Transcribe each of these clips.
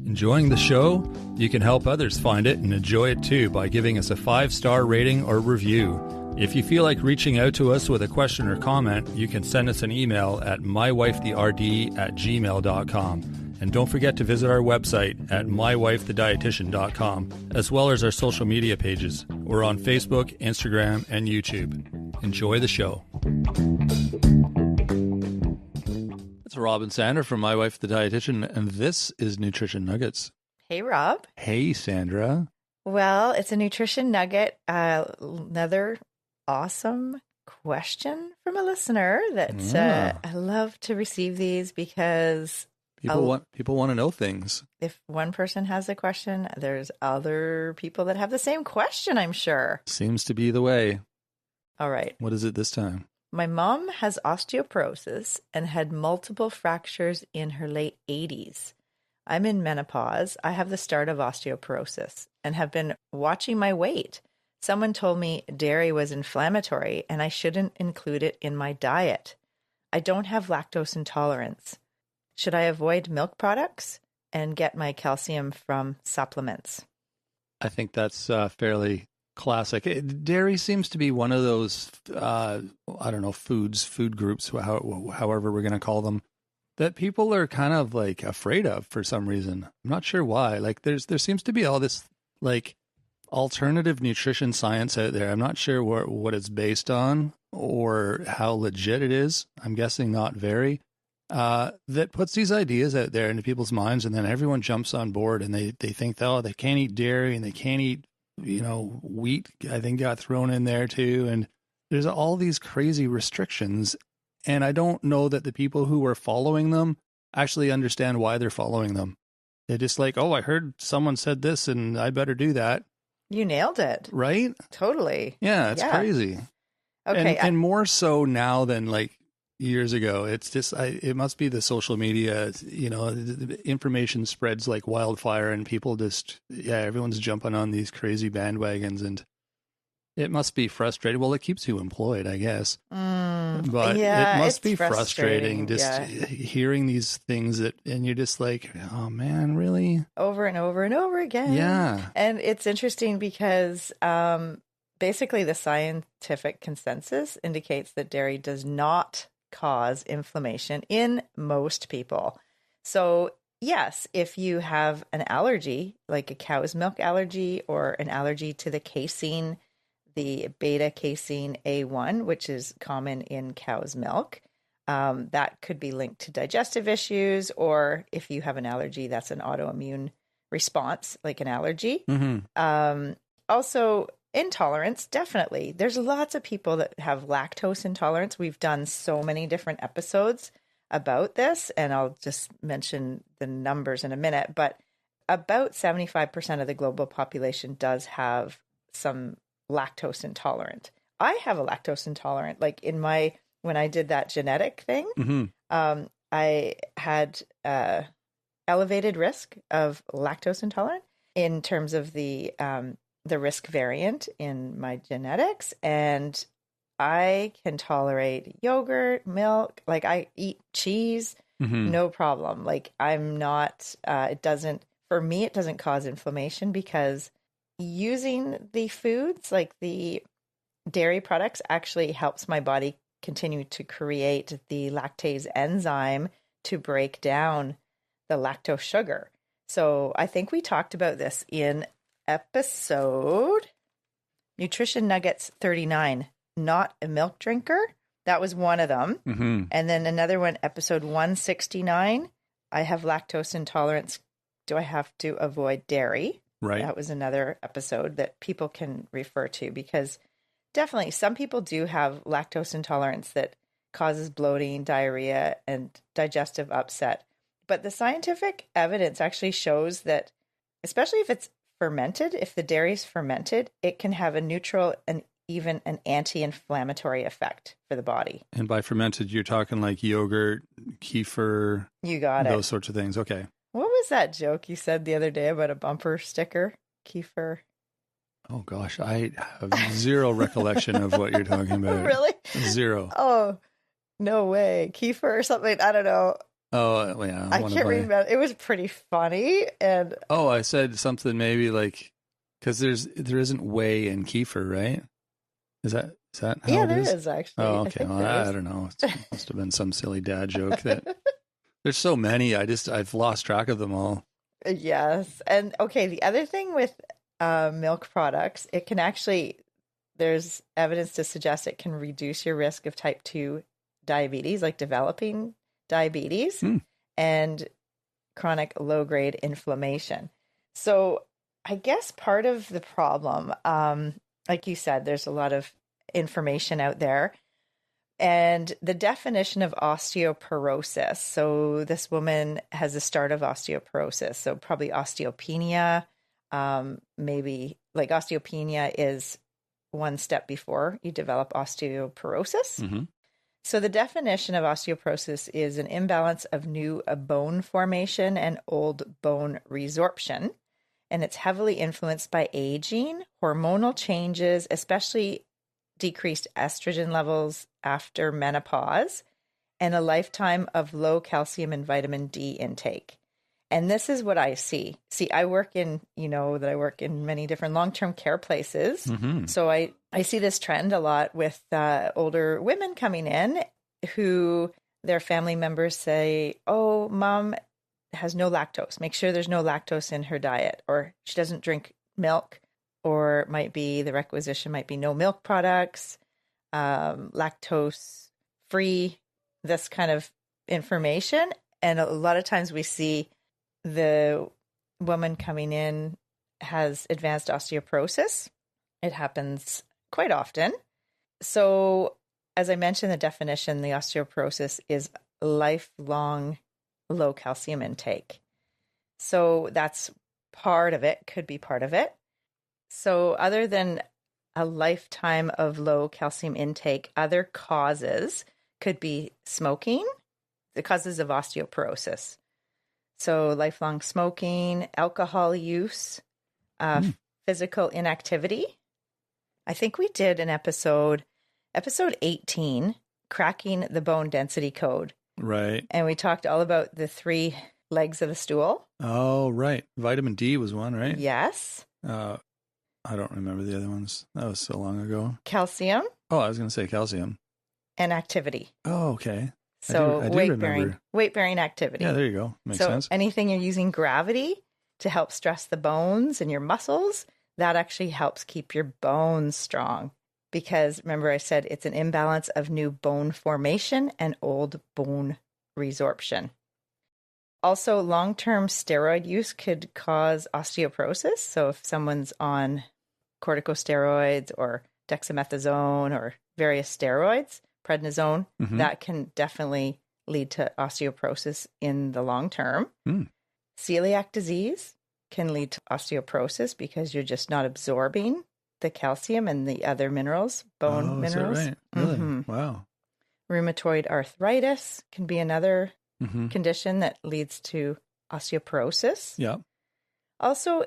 Enjoying the show? You can help others find it and enjoy it too by giving us a 5-star rating or review. If you feel like reaching out to us with a question or comment, you can send us an email at mywifetherd@gmail.com. And don't forget to visit our website at mywifethedietitian.com, as well as our social media pages. We're on Facebook, Instagram, and YouTube. Enjoy the show. It's Rob and Sandra from My Wife the Dietitian, and this is Nutrition Nuggets. Hey, Rob. Hey, Sandra. Well, it's a nutrition nugget. Another awesome question from a listener that I love to receive these because people want to know things. If one person has a question, there's other people that have the same question, I'm sure. Seems to be the way. All right. What is it this time? My mom has osteoporosis and had multiple fractures in her late 80s. I'm in menopause. I have the start of osteoporosis and have been watching my weight. Someone told me dairy was inflammatory and I shouldn't include it in my diet. I don't have lactose intolerance. Should I avoid milk products and get my calcium from supplements? I think that's fairly classic. Dairy seems to be one of those, food groups, however we're going to call them, that people are kind of like afraid of for some reason. I'm not sure why. Like there seems to be all this like alternative nutrition science out there. I'm not sure what it's based on or how legit it is. I'm guessing not very. That puts these ideas out there into people's minds, and then everyone jumps on board and they think, oh, they can't eat dairy and they can't eat, wheat, I think got thrown in there too. And there's all these crazy restrictions. And I don't know that the people who are following them actually understand why they're following them. They're just like, oh, I heard someone said this and I better do that. You nailed it. Right? Totally. Yeah, it's crazy. Okay. And more so now than like years ago. It's just, it must be the social media, the information spreads like wildfire and people just, everyone's jumping on these crazy bandwagons and it must be frustrating. Well, it keeps you employed, I guess. But it must be frustrating just hearing these things and you're just like, oh man, really? Over and over and over again. Yeah. And it's interesting because basically the scientific consensus indicates that dairy does not cause inflammation in most people. So yes, if you have an allergy, like a cow's milk allergy or an allergy to the casein, the beta casein A1, which is common in cow's milk, that could be linked to digestive issues, or if you have an allergy, that's an autoimmune response, like an allergy. Mm-hmm. Also, intolerance, definitely. There's lots of people that have lactose intolerance. We've done so many different episodes about this, and I'll just mention the numbers in a minute, but about 75% of the global population does have some lactose intolerant. I have a lactose intolerant. Like when I did that genetic thing, mm-hmm. I had elevated risk of lactose intolerant in terms of the risk variant in my genetics, and I can tolerate yogurt, milk, like I eat cheese, mm-hmm. no problem. Like I'm not, it doesn't cause inflammation because using the foods, like the dairy products, actually helps my body continue to create the lactase enzyme to break down the lactose sugar. So I think we talked about this in episode Nutrition Nuggets 39, not a milk drinker. That was one of them. Mm-hmm. And then another one, episode 169, I have lactose intolerance. Do I have to avoid dairy? Right. That was another episode that people can refer to because definitely some people do have lactose intolerance that causes bloating, diarrhea, and digestive upset. But the scientific evidence actually shows that, especially if it's fermented, if the dairy is fermented, it can have a neutral and even an anti-inflammatory effect for the body. And by fermented, you're talking like yogurt, kefir, you got those sorts of things. Okay. What was that joke you said the other day about a bumper sticker? Kefir. Oh, gosh. I have zero recollection of what you're talking about. Really? Zero. Oh, no way. Kefir or something. I don't know. Oh, yeah. I One of can't my. remember. It was pretty funny. And Oh, I said something maybe like, because there isn't whey in kefir, right? Is that how yeah, it there is? is actually. Oh, I okay. think Well, there I is. don't know. It must have been some silly dad joke that there's so many. I've lost track of them all. Yes. And okay, the other thing with milk products, it can actually, there's evidence to suggest it can reduce your risk of type 2 diabetes, like developing diabetes Hmm. and chronic low grade inflammation. So I guess part of the problem, like you said, there's a lot of information out there. And the definition of osteoporosis. So this woman has a start of osteoporosis. So probably osteopenia. Maybe like osteopenia is one step before you develop osteoporosis. Mm-hmm. So the definition of osteoporosis is an imbalance of new bone formation and old bone resorption. And it's heavily influenced by aging, hormonal changes, especially decreased estrogen levels after menopause, and a lifetime of low calcium and vitamin D intake. And this is what I see. See, I work in, that I work in many different long-term care places. Mm-hmm. So I see this trend a lot with older women coming in who their family members say, oh, mom has no lactose. Make sure there's no lactose in her diet, or she doesn't drink milk, or might be the requisition might be no milk products, lactose free, this kind of information. And a lot of times we see the woman coming in has advanced osteoporosis. It happens quite often. So, as I mentioned, the definition, the osteoporosis is lifelong low calcium intake. So that's part of it, could be part of it. So other than a lifetime of low calcium intake, other causes could be smoking, the causes of osteoporosis. So lifelong smoking, alcohol use, physical inactivity. I think we did an episode 18, cracking the bone density code. Right. And we talked all about the 3 legs of a stool. Oh, right. Vitamin D was one, right? Yes. I don't remember the other ones. That was so long ago. Calcium Oh, I was going to say calcium. and activity. Oh, okay. So I do remember. weight bearing activity. Yeah, there you go. Makes so sense. anything you're using gravity to help stress the bones and your muscles, that actually helps keep your bones strong. Because remember I said it's an imbalance of new bone formation and old bone resorption. Also, long-term steroid use could cause osteoporosis. So if someone's on corticosteroids or dexamethasone or various steroids, prednisone, that can definitely lead to osteoporosis in the long term. Celiac disease can lead to osteoporosis because you're just not absorbing the calcium and the other minerals, bone minerals. Is that right? Really? Wow. Rheumatoid arthritis can be another condition that leads to osteoporosis. Yeah. Also,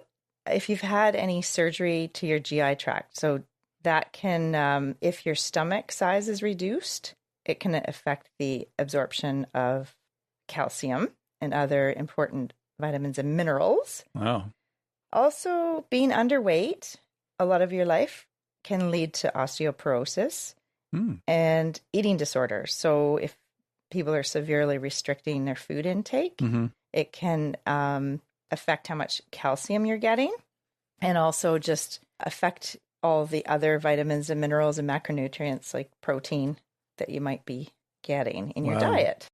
if you've had any surgery to your GI tract, so that can, if your stomach size is reduced, it can affect the absorption of calcium and other important vitamins and minerals. Wow. Also, being underweight a lot of your life can lead to osteoporosis and eating disorders. So if people are severely restricting their food intake, it can affect how much calcium you're getting, and also just affect all the other vitamins and minerals and macronutrients like protein that you might be getting in your diet.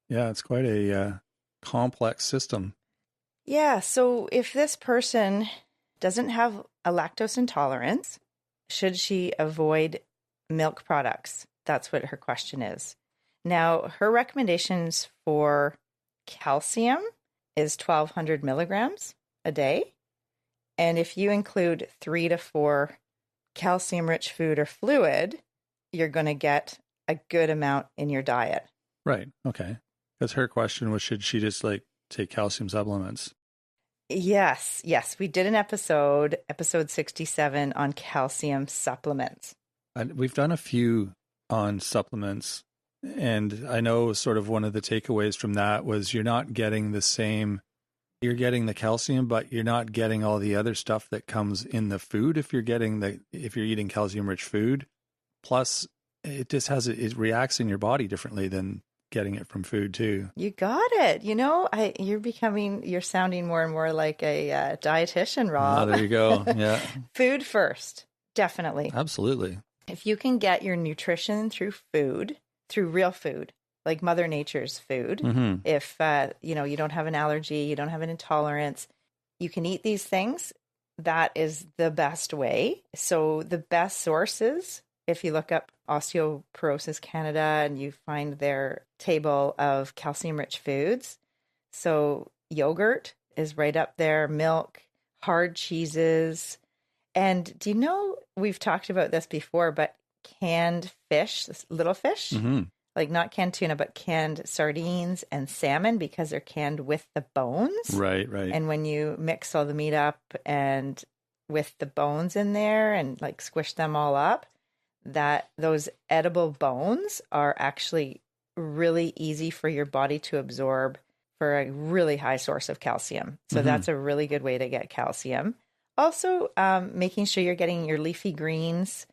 Yeah, it's quite a complex system. Yeah, so if this person doesn't have a lactose intolerance, should she avoid milk products? That's what her question is. Now, her recommendations for calcium is 1,200 milligrams a day. And if you include 3 to 4 calcium-rich food or fluid, you're going to get a good amount in your diet. Right. Okay. Because her question was, should she just take calcium supplements? Yes. We did an episode 67 on calcium supplements. We've done a few on supplements. And I know sort of one of the takeaways from that was you're not getting the same, you're getting the calcium, but you're not getting all the other stuff that comes in the food if you're eating calcium rich food. Plus, it just it reacts in your body differently than getting it from food too. You got it. You're sounding more and more like a dietitian, Rob. There you go. Yeah. Food first, definitely. Absolutely. If you can get your nutrition through food, through real food, like Mother Nature's food, if, you don't have an allergy, you don't have an intolerance, you can eat these things. That is the best way. So the best sources, if you look up Osteoporosis Canada and you find their table of calcium-rich foods, so yogurt is right up there, milk, hard cheeses. And do you know, we've talked about this before, but canned fish, little fish, like not canned tuna, but canned sardines and salmon, because they're canned with the bones. Right. And when you mix all the meat up and with the bones in there and like squish them all up, that those edible bones are actually really easy for your body to absorb for a really high source of calcium. So that's a really good way to get calcium. Also, making sure you're getting your leafy greens.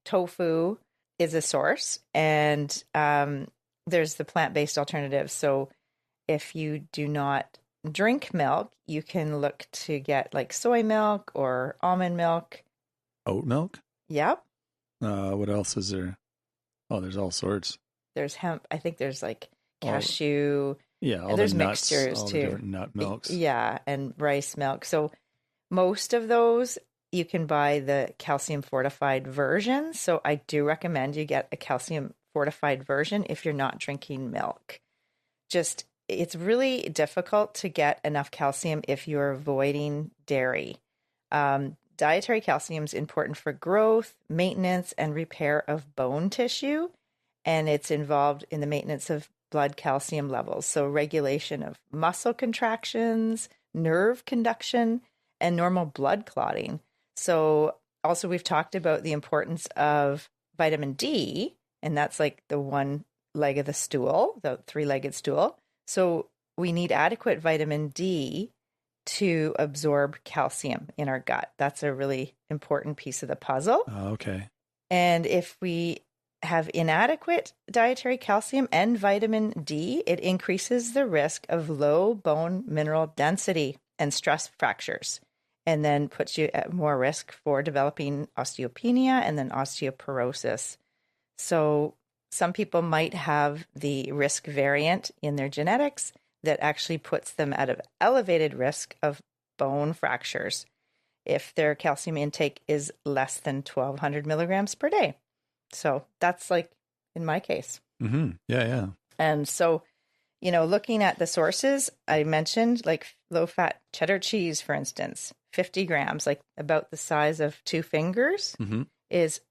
Tofu is a source, and there's the plant-based alternatives. So if you do not drink milk, you can look to get like soy milk or almond milk. Oat milk? Yep. What else is there? Oh, there's all sorts. There's hemp. I think there's like cashew. All there's the nuts, mixtures all too. the different nut milks. Yeah, and rice milk. So most of those you can buy the calcium fortified version. So I do recommend you get a calcium fortified version if you're not drinking milk. It's really difficult to get enough calcium if you're avoiding dairy. Dietary calcium is important for growth, maintenance, and repair of bone tissue. And it's involved in the maintenance of blood calcium levels. So regulation of muscle contractions, nerve conduction, and normal blood clotting. So also we've talked about the importance of vitamin D, and that's like the one leg of the stool, the three-legged stool. So we need adequate vitamin D to absorb calcium in our gut. That's a really important piece of the puzzle. Okay. And if we have inadequate dietary calcium and vitamin D, it increases the risk of low bone mineral density and stress fractures, and then puts you at more risk for developing osteopenia and then osteoporosis. So some people might have the risk variant in their genetics that actually puts them at an elevated risk of bone fractures if their calcium intake is less than 1,200 milligrams per day. So that's like in my case. Yeah. And so, looking at the sources, I mentioned like low-fat cheddar cheese, for instance, 50 grams, like about the size of two fingers, is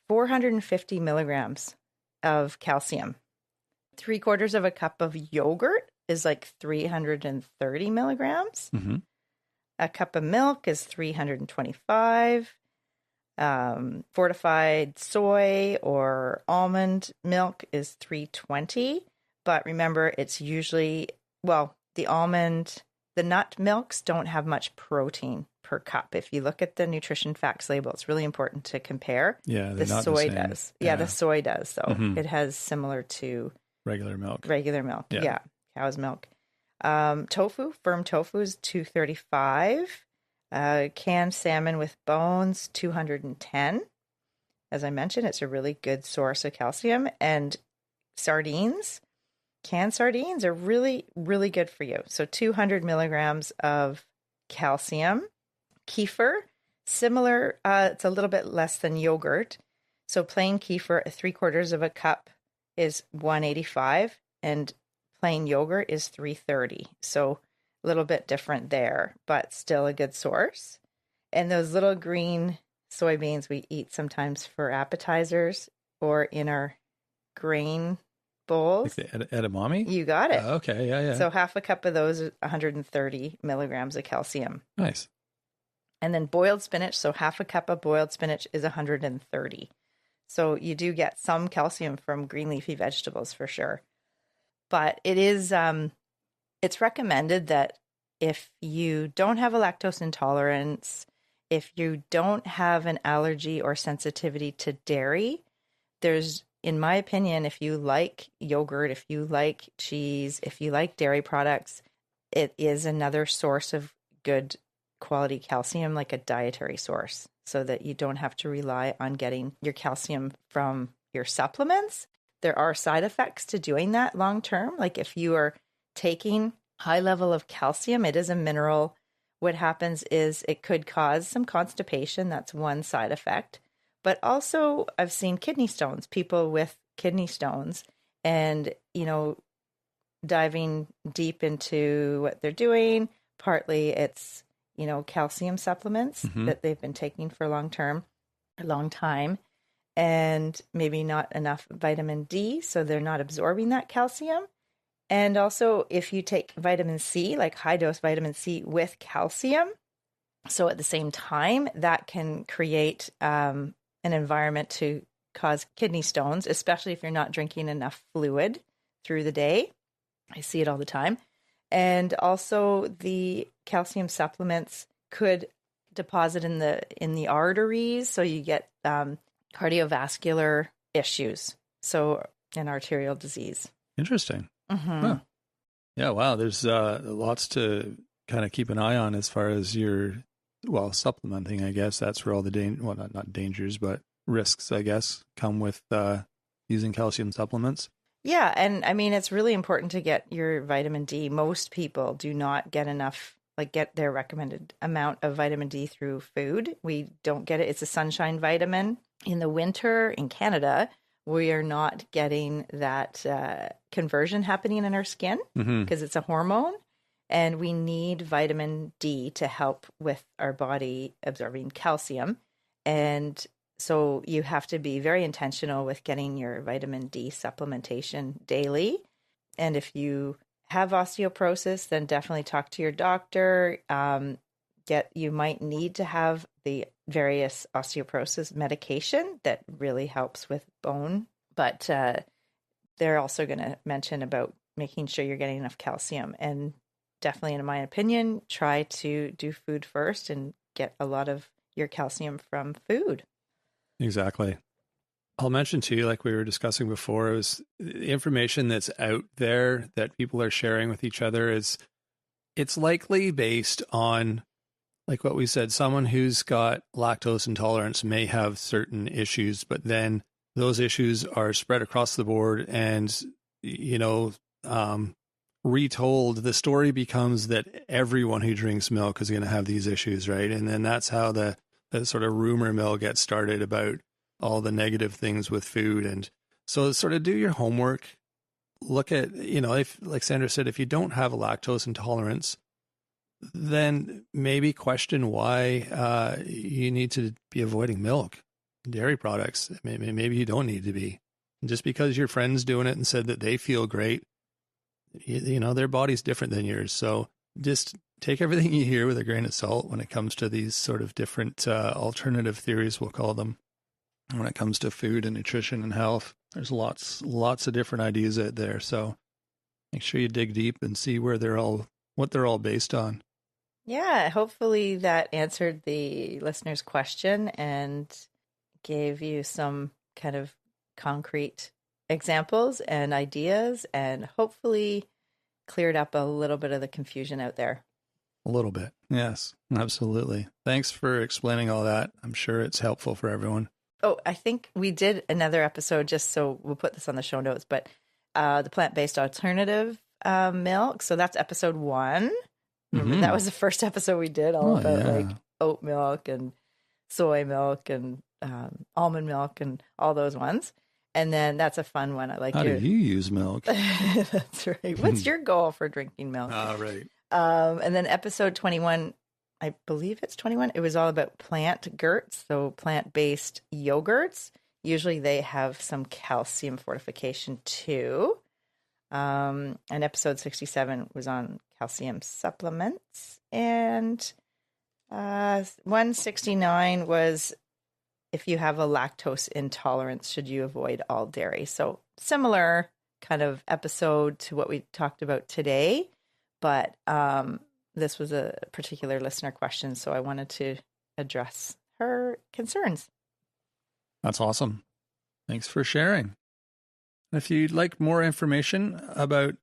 450 milligrams of calcium. 3/4 of a cup of yogurt is like 330 milligrams. A cup of milk is 325. Fortified soy or almond milk is 320. But remember, it's usually, the nut milks don't have much protein per cup. If you look at the nutrition facts label, it's really important to compare. Yeah, the soy does. Yeah, the soy does. So it has similar to regular milk. Yeah. Cow's milk. Firm tofu is 235. Canned salmon with bones, 210. As I mentioned, it's a really good source of calcium. And canned sardines are really, really good for you. So 200 milligrams of calcium. Kefir, similar, it's a little bit less than yogurt. So plain kefir, 3/4 of a cup is 185, and plain yogurt is 330. So a little bit different there, but still a good source. And those little green soybeans we eat sometimes for appetizers or in our grain bowls. Like the edamame? You got it. Okay, yeah. So half a cup of those is 130 milligrams of calcium. Nice. And then boiled spinach, so half a cup of boiled spinach is 130. So you do get some calcium from green leafy vegetables for sure. But it is it's recommended that if you don't have a lactose intolerance, if you don't have an allergy or sensitivity to dairy, there's, in my opinion, if you like yogurt, if you like cheese, if you like dairy products, it is another source of good quality calcium, like a dietary source, so that you don't have to rely on getting your calcium from your supplements. There are side effects to doing that long term. Like if you are taking high level of calcium, it is a mineral. What happens is it could cause some constipation. That's one side effect. But also I've seen kidney stones, people with kidney stones, and, diving deep into what they're doing. Partly it's, calcium supplements that they've been taking for a long time, and maybe not enough vitamin D, so they're not absorbing that calcium. And also, if you take vitamin C, like high dose vitamin C with calcium, so at the same time, that can create an environment to cause kidney stones, especially if you're not drinking enough fluid through the day. I see it all the time. And also, the calcium supplements could deposit in the arteries, so you get cardiovascular issues, so an arterial disease. Interesting. Mm-hmm. Huh. Yeah, wow. There's lots to kind of keep an eye on as far as your, supplementing, I guess. That's where all the, not dangers, but risks, I guess, come with using calcium supplements. Yeah, and I mean, it's really important to get your vitamin D. Most people do not get enough, get their recommended amount of vitamin D through food. We don't get it. It's a sunshine vitamin. In the winter in Canada, we are not getting that conversion happening in our skin because it's a hormone, and we need vitamin D to help with our body absorbing calcium. And so you have to be very intentional with getting your vitamin D supplementation daily. And if you have osteoporosis, then definitely talk to your doctor. You might need to have the various osteoporosis medication that really helps with bone. But they're also going to mention about making sure you're getting enough calcium. And definitely, in my opinion, try to do food first and get a lot of your calcium from food. Exactly. I'll mention to you, like we were discussing before, is the information that's out there that people are sharing with each other it's likely based on, like what we said, someone who's got lactose intolerance may have certain issues, but then those issues are spread across the board and, retold. The story becomes that everyone who drinks milk is going to have these issues, right? And then that's how the sort of rumor mill gets started about all the negative things with food. And so sort of do your homework. Look at, if, like Sandra said, if you don't have a lactose intolerance, then maybe question why you need to be avoiding milk, dairy products. Maybe you don't need to be. Just because your friend's doing it and said that they feel great, their body's different than yours. So just take everything you hear with a grain of salt when it comes to these sort of different alternative theories, we'll call them. When it comes to food and nutrition and health, there's lots of different ideas out there. So make sure you dig deep and see what they're all based on. Yeah, hopefully that answered the listener's question and gave you some kind of concrete examples and ideas, and hopefully cleared up a little bit of the confusion out there. A little bit. Yes, absolutely. Thanks for explaining all that. I'm sure it's helpful for everyone. Oh, I think we did another episode, just so we'll put this on the show notes, but the plant-based alternative milk. So that's episode 1. Remember, that was the first episode we did, all about oat milk and soy milk and almond milk and all those ones. And then that's a fun one. I like. How do you use milk? That's right. What's your goal for drinking milk? Right. And then episode 21, I believe it's 21. It was all about plant gurts, so plant-based yogurts. Usually they have some calcium fortification too. And episode 67 was on calcium supplements. And 169 was if you have a lactose intolerance, should you avoid all dairy? So similar kind of episode to what we talked about today, but this was a particular listener question, so I wanted to address her concerns. That's awesome. Thanks for sharing. If you'd like more information about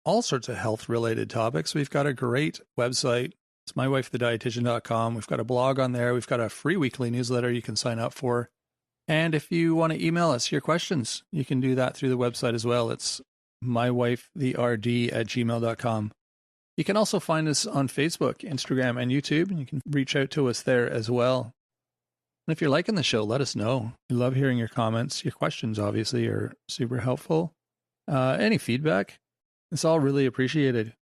all sorts of health-related topics, we've got a great website. It's mywifethedietitian.com. We've got a blog on there. We've got a free weekly newsletter you can sign up for. And if you want to email us your questions, you can do that through the website as well. It's mywifetherd@gmail.com. You can also find us on Facebook, Instagram, and YouTube, and you can reach out to us there as well. And if you're liking the show, let us know. We love hearing your comments. Your questions, obviously, are super helpful. Any feedback, it's all really appreciated.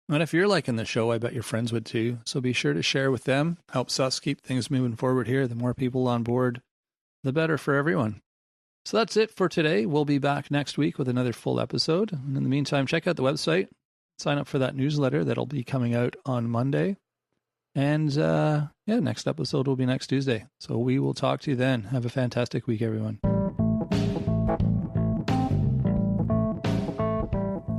And if you're liking the show, I bet your friends would too. So be sure to share with them. Helps us keep things moving forward here. The more people on board, the better for everyone. So that's it for today. We'll be back next week with another full episode. And in the meantime, check out the website. Sign up for that newsletter that'll be coming out on Monday. And next episode will be next Tuesday. So we will talk to you then. Have a fantastic week, everyone.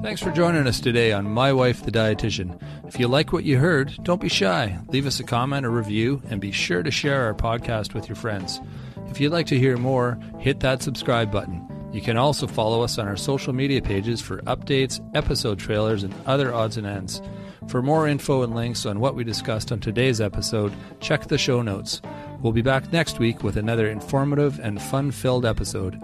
Thanks for joining us today on My Wife, the Dietitian. If you like what you heard, don't be shy. Leave us a comment or review, and be sure to share our podcast with your friends. If you'd like to hear more, hit that subscribe button. You can also follow us on our social media pages for updates, episode trailers, and other odds and ends. For more info and links on what we discussed on today's episode, check the show notes. We'll be back next week with another informative and fun-filled episode.